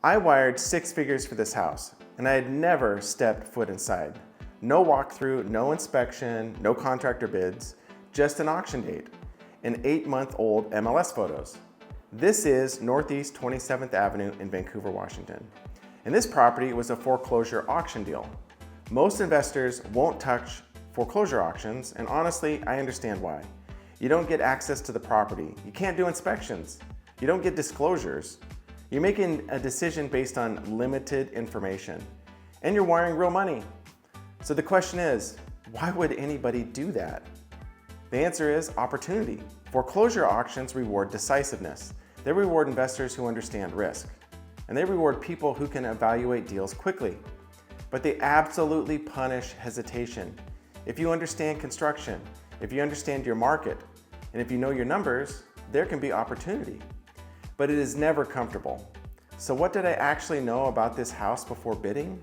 I wired 6 figures for this house, and I had never stepped foot inside. No walkthrough, no inspection, no contractor bids, just an auction date and 8-month-old MLS photos. This is Northeast 27th Avenue in Vancouver, Washington. And this property was a foreclosure auction deal. Most investors won't touch foreclosure auctions, and honestly, I understand why. You don't get access to the property. You can't do inspections. You don't get disclosures. You're making a decision based on limited information, and you're wiring real money. So the question is, why would anybody do that? The answer is opportunity. Foreclosure auctions reward decisiveness. They reward investors who understand risk, and they reward people who can evaluate deals quickly. But they absolutely punish hesitation. If you understand construction, if you understand your market, and if you know your numbers, there can be opportunity. But it is never comfortable. So what did I actually know about this house before bidding?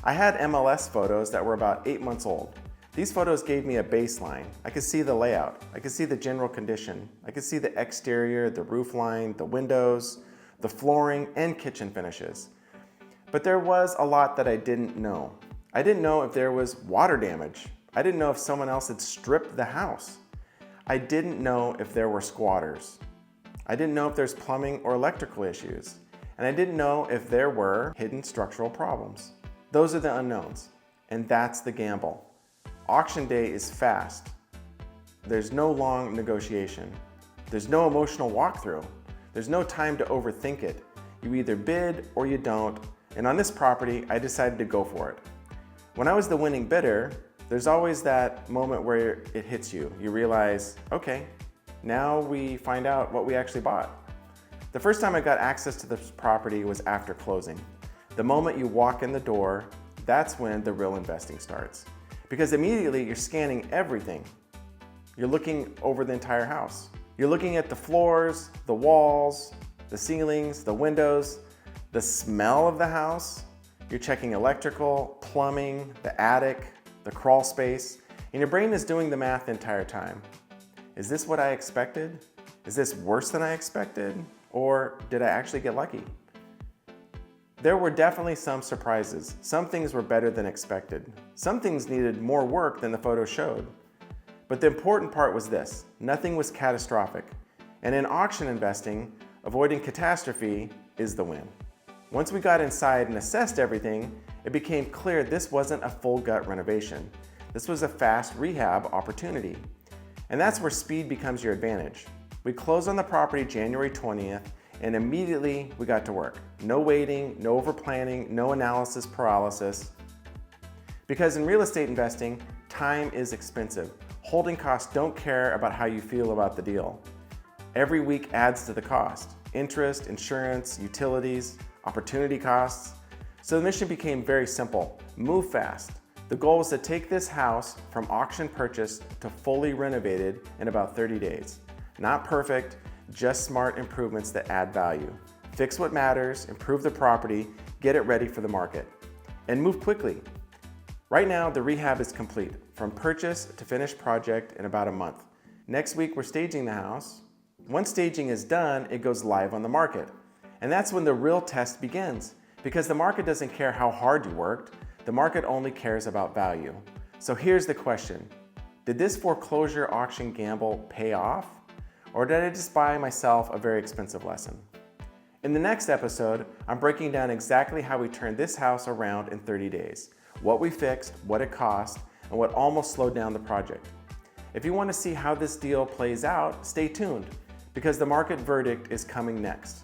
I had MLS photos that were about 8 months old. These photos gave me a baseline. I could see the layout. I could see the general condition. I could see the exterior, the roof line, the windows, the flooring, and kitchen finishes. But there was a lot that I didn't know. I didn't know if there was water damage. I didn't know if someone else had stripped the house. I didn't know if there were squatters. I didn't know if there's plumbing or electrical issues. And I didn't know if there were hidden structural problems. Those are the unknowns, and that's the gamble. Auction day is fast. There's no long negotiation. There's no emotional walkthrough. There's no time to overthink it. You either bid or you don't, and on this property, I decided to go for it. When I was the winning bidder, there's always that moment where it hits you. You realize, okay, now we find out what we actually bought. The first time I got access to this property was after closing. The moment you walk in the door, that's when the real investing starts. Because immediately you're scanning everything. You're looking over the entire house. You're looking at the floors, the walls, the ceilings, the windows, the smell of the house. You're checking electrical, plumbing, the attic, the crawl space, and your brain is doing the math the entire time. Is this what I expected? Is this worse than I expected? Or did I actually get lucky? There were definitely some surprises. Some things were better than expected. Some things needed more work than the photos showed. But the important part was this: nothing was catastrophic. And in auction investing, avoiding catastrophe is the win. Once we got inside and assessed everything, it became clear this wasn't a full gut renovation. This was a fast rehab opportunity. And that's where speed becomes your advantage. We closed on the property January 20th, and immediately we got to work. No waiting, no overplanning, no analysis paralysis. Because in real estate investing, time is expensive. Holding costs don't care about how you feel about the deal. Every week adds to the cost: interest, insurance, utilities, opportunity costs. So the mission became very simple: move fast. The goal was to take this house from auction purchase to fully renovated in about 30 days. Not perfect, just smart improvements that add value. Fix what matters, improve the property, get it ready for the market, and move quickly. Right now, the rehab is complete, from purchase to finished project in about a month. Next week, we're staging the house. Once staging is done, it goes live on the market. And that's when the real test begins, because the market doesn't care how hard you worked, the market only cares about value. So here's the question: did this foreclosure auction gamble pay off? Or did I just buy myself a very expensive lesson? In the next episode, I'm breaking down exactly how we turned this house around in 30 days, what we fixed, what it cost, and what almost slowed down the project. If you want to see how this deal plays out, stay tuned, because the market verdict is coming next.